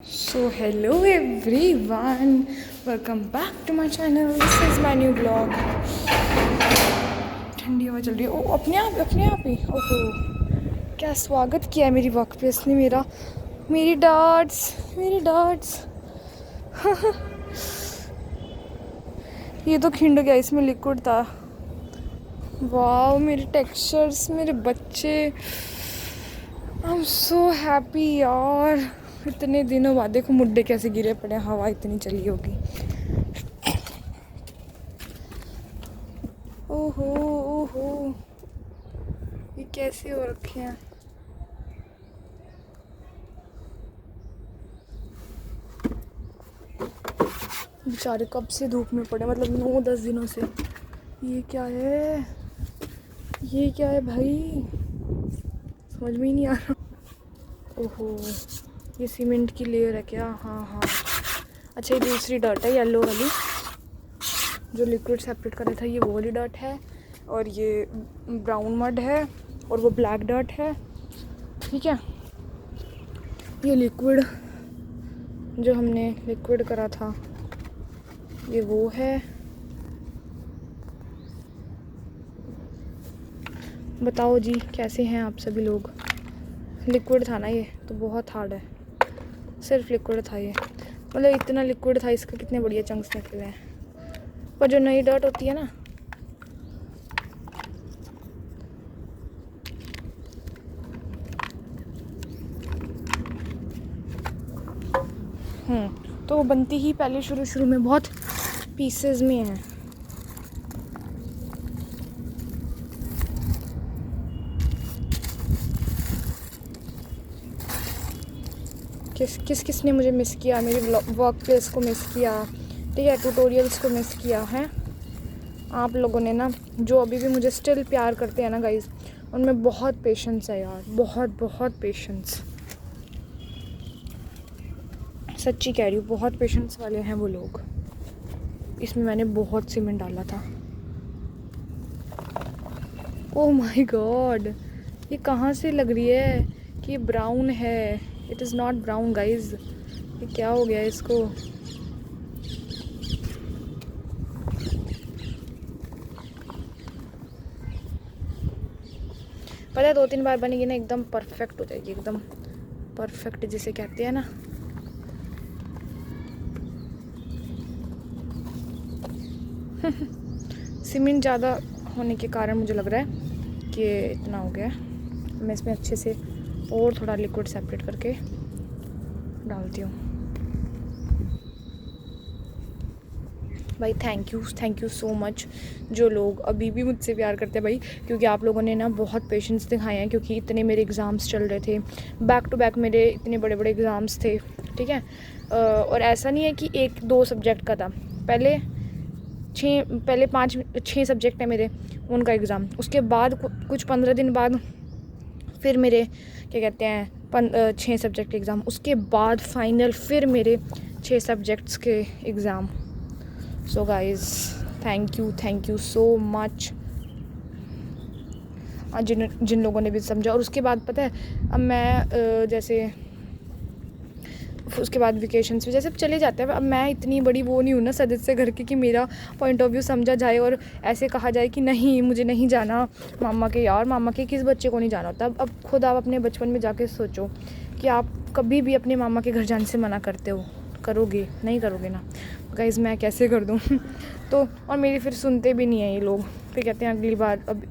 So hello everyone, welcome back to my channel. This is my new vlog. ठंडी हवा चल रही है। ओ अपने आप ही ओहो, क्या स्वागत किया है मेरी वर्क प्लेस ने मेरा। मेरी डॉट्स ये तो खिंड गया, इसमें लिक्विड था। वाओ, मेरे टेक्सचर्स, मेरे बच्चे, आई एम सो हैप्पी यार। इतने दिनों बाद देखो मुड्डे कैसे गिरे पड़े, हवा इतनी चली होगी। ओहो ओहो, ये कैसे हो रखे हैं। बेचारे कब से धूप में पड़े, मतलब 9-10 दिनों से। ये क्या है, ये क्या है भाई, समझ में ही नहीं आ रहा। ओहो, ये सीमेंट की लेयर है क्या? हाँ। अच्छा, ये दूसरी डॉट है, येलो वाली, जो लिक्विड सेपरेट कर रहा था। ये वो वाली डॉट है, और ये ब्राउन मड है, और वो ब्लैक डॉट है। ठीक है, ये लिक्विड जो हमने लिक्विड करा था, ये वो है। बताओ जी, कैसे हैं आप सभी लोग। लिक्विड था ना ये, तो बहुत हार्ड है। सिर्फ लिक्विड था ये, मतलब इतना लिक्विड था, इसका कितने बढ़िया चंक्स निकले हैं। पर जो नई डॉट होती है ना, तो वो बनती ही पहले शुरू में बहुत पीसेस में है। किसने मुझे मिस किया, मेरी वर्क प्लेस को मिस किया, ठीक है, ट्यूटोरियल्स को मिस किया है। आप लोगों ने ना, जो अभी भी मुझे स्टिल प्यार करते हैं ना गाइस, उनमें बहुत पेशेंस है यार, बहुत पेशेंस। सच्ची कह रही हूँ, बहुत पेशेंस वाले हैं वो लोग। इसमें मैंने बहुत सीमेंट डाला था। ओह माय गॉड, ये कहाँ से लग रही है कि ये ब्राउन है। It is not brown guys. ये क्या हो गया इसको। पता है, 2-3 बार बनेगी ना, एकदम परफेक्ट हो जाएगी, एकदम परफेक्ट जिसे कहते हैं ना। सीमेंट ज़्यादा होने के कारण मुझे लग रहा है कि इतना हो गया। मैं इसमें अच्छे से और थोड़ा लिक्विड सेपरेट करके डालती हूँ। भाई थैंक यू सो मच, जो लोग अभी भी मुझसे प्यार करते हैं भाई, क्योंकि आप लोगों ने ना बहुत पेशेंस दिखाए हैं। क्योंकि इतने मेरे एग्ज़ाम्स चल रहे थे, बैक टू बैक मेरे इतने बड़े एग्ज़ाम्स थे, ठीक है। और ऐसा नहीं है कि 1-2 सब्जेक्ट का था, पहले 5-6 सब्जेक्ट है मेरे, उनका एग्ज़ाम। उसके बाद कुछ 15 दिन बाद फिर मेरे क्या कहते हैं 6 सब्जेक्ट के एग्ज़ाम। उसके बाद फाइनल फिर मेरे 6 सब्जेक्ट्स के exam. So guys, thank you so much जिन लोगों ने भी समझा। और उसके बाद पता है, अब मैं जैसे उसके बाद वेकेशंस भी जैसे चले जाते हैं, अब मैं इतनी बड़ी वो नहीं हूँ ना सदस्य घर की, कि मेरा पॉइंट ऑफ व्यू समझा जाए और ऐसे कहा जाए कि नहीं मुझे नहीं जाना मामा के। यार मामा के किस बच्चे को नहीं जाना होता। अब खुद आप अपने बचपन में जाके सोचो कि आप कभी भी अपने मामा के घर जाने से मना करते हो, करोगे? नहीं करोगे ना गाइज़, मैं कैसे कर दूँ। तो और मेरी फिर सुनते भी नहीं हैं ये लोग, फिर कहते हैं अगली बार। अब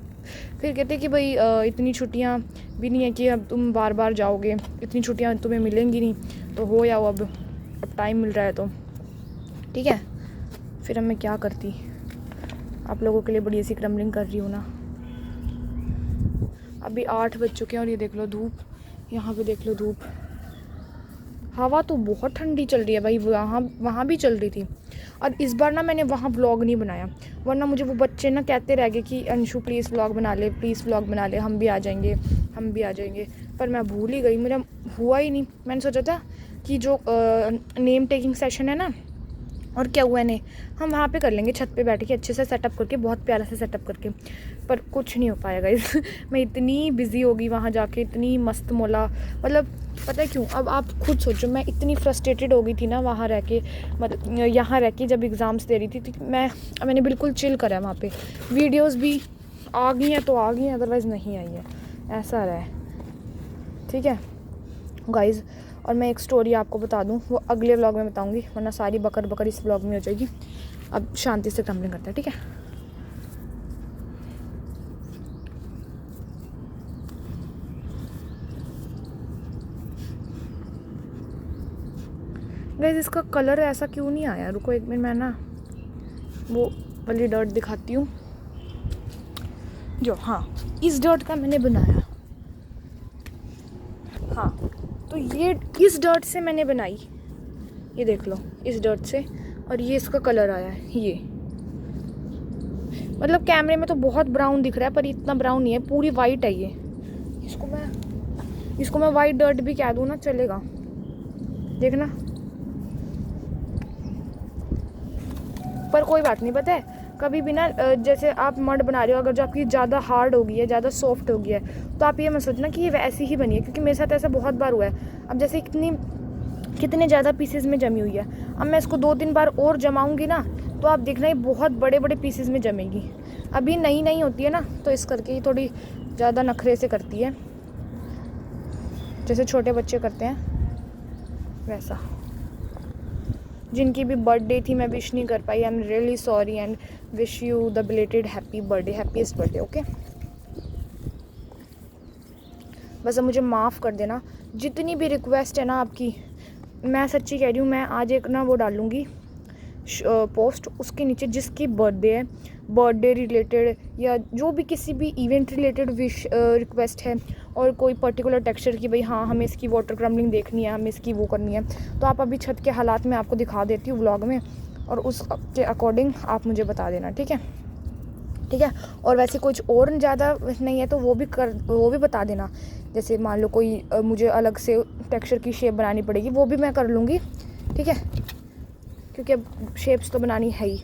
फिर कहते हैं कि भाई इतनी छुट्टियाँ भी नहीं है कि अब तुम बार बार जाओगे, इतनी छुट्टियाँ तुम्हें मिलेंगी नहीं, तो हो या अब टाइम मिल रहा है तो ठीक है। फिर अब मैं क्या करती, आप लोगों के लिए बड़ी ऐसी क्रम्बलिंग कर रही हूँ ना। अभी 8 बज चुके हैं और ये देख लो धूप, यहाँ पे देख लो धूप। हवा तो बहुत ठंडी चल रही है भाई, वहाँ भी चल रही थी। और इस बार ना मैंने वहाँ व्लॉग नहीं बनाया, वरना मुझे वो बच्चे ना कहते रह गए कि अंशु प्लीज़ व्लॉग बना ले, हम भी आ जाएंगे। पर मैं भूल ही गई, मेरा हुआ ही नहीं। मैंने सोचा था कि जो नेम टेकिंग सेशन है ना, और क्या हुआ नहीं, हम वहाँ पे कर लेंगे छत पे बैठ के अच्छे से सेटअप करके, बहुत प्यारा से सेटअप करके, पर कुछ नहीं हो पाएगा इस मैं इतनी बिज़ी होगी वहाँ जाके, इतनी मस्त मौला, मतलब पता है क्यों, अब आप खुद सोचो, मैं इतनी फ्रस्ट्रेटेड हो गई थी ना वहाँ रह के, मतलब यहाँ रह के जब एग्ज़ाम्स दे रही थी मैंने बिल्कुल चिल करा है वहाँ पे, वीडियोज़ भी आ गई हैं तो आ गई हैं, अदरवाइज़ नहीं आई है, ऐसा रहा है। ठीक है गाइज़, और मैं एक स्टोरी आपको बता दूं, वो अगले व्लॉग में बताऊंगी, वरना सारी बकर इस व्लॉग में हो जाएगी। अब शांति से क्रम्बलिंग करते हैं, ठीक है। गाइज़ इसका कलर ऐसा क्यों नहीं आया, रुको एक मिनट, मैं ना वो वाली डॉट दिखाती हूँ जो, हाँ इस डॉट का मैंने बनाया, हाँ तो ये इस डॉट से मैंने बनाई, ये देख लो इस डॉट से, और ये इसका कलर आया है, ये मतलब कैमरे में तो बहुत ब्राउन दिख रहा है पर इतना ब्राउन नहीं है, पूरी वाइट है ये। इसको मैं वाइट डॉट भी कह दूँ ना चलेगा, देखना, पर कोई बात नहीं, पता है कभी भी ना जैसे आप मड बना रहे हो, अगर जो आपकी ज़्यादा हार्ड हो गई है, ज़्यादा सॉफ्ट हो गया है, तो आप ये मत सोचना कि ये वैसी ही बनी है, क्योंकि मेरे साथ ऐसा बहुत बार हुआ है। अब जैसे कितने ज़्यादा पीसेस में जमी हुई है, अब मैं इसको 2-3 बार और जमाऊंगी ना, तो आप देखना ये बहुत बड़े बड़े पीसेस में जमेगी। अभी नई होती है ना, तो इस करके ये थोड़ी ज़्यादा नखरे से करती है, जैसे छोटे बच्चे करते हैं वैसा। जिनकी भी बर्थडे थी मैं विश नहीं कर पाई, I am really sorry and wish you the belated happy birthday, happiest birthday, okay. बस अब मुझे माफ़ कर देना, जितनी भी रिक्वेस्ट है ना आपकी, मैं सच्ची कह रही हूँ, मैं आज एक ना वो डालूँगी पोस्ट, उसके नीचे जिसकी बर्थडे है, बर्थडे रिलेटेड या जो भी किसी भी इवेंट रिलेटेड विश रिक्वेस्ट है, और कोई पर्टिकुलर टेक्सचर की, भाई हाँ हमें इसकी वाटर क्रम्बलिंग देखनी है, हमें इसकी वो करनी है, तो आप अभी छत के हालात में आपको दिखा देती हूँ व्लॉग में, और उसके अकॉर्डिंग आप मुझे बता देना, ठीक है। ठीक है, और वैसे कुछ और ज़्यादा नहीं है तो वो भी बता देना, जैसे मान लो कोई मुझे अलग से टेक्सचर की शेप बनानी पड़ेगी, वो भी मैं कर लूँगी, ठीक है, क्योंकि अब शेप्स तो बनानी है ही।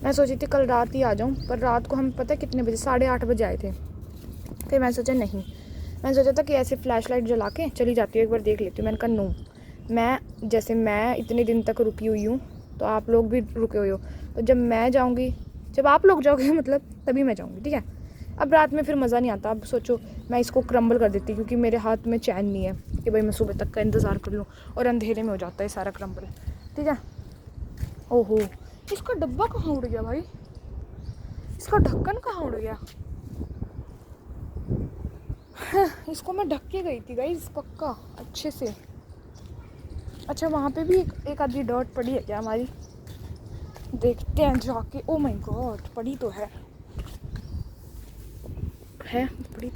मैं सोची थी कल रात ही आ जाऊं, पर रात को हम पता है कितने बजे, 8:30 बजे आए थे, फिर मैं सोचा नहीं, मैंने सोचा था कि ऐसे फ्लैश लाइट जला के चली जाती हूँ, एक बार देख लेती हूँ। मैंने कहा नो, मैं इतने दिन तक रुकी हुई हूँ, तो आप लोग भी रुके हुए हो, तो जब आप लोग जाओगे मतलब तभी मैं जाऊँगी, ठीक है। अब रात में फिर मज़ा नहीं आता, अब सोचो मैं इसको क्रम्बल कर देती, क्योंकि मेरे हाथ में चैन नहीं है कि भाई मैं सुबह तक का इंतज़ार कर लूँ, और अंधेरे में हो जाता है सारा क्रम्बल, ठीक है। ओहो, इसका डब्बा कहाँ उड़ गया भाई, इसका ढक्कन कहाँ उड़ गया, इसको मैं ढक के गई थी गाइस पक्का अच्छे से। अच्छा वहाँ पे भी एक आधी डॉट पड़ी है क्या हमारी, देखते हैं जाके। ओ माय गॉड, पड़ी तो है पड़ी तो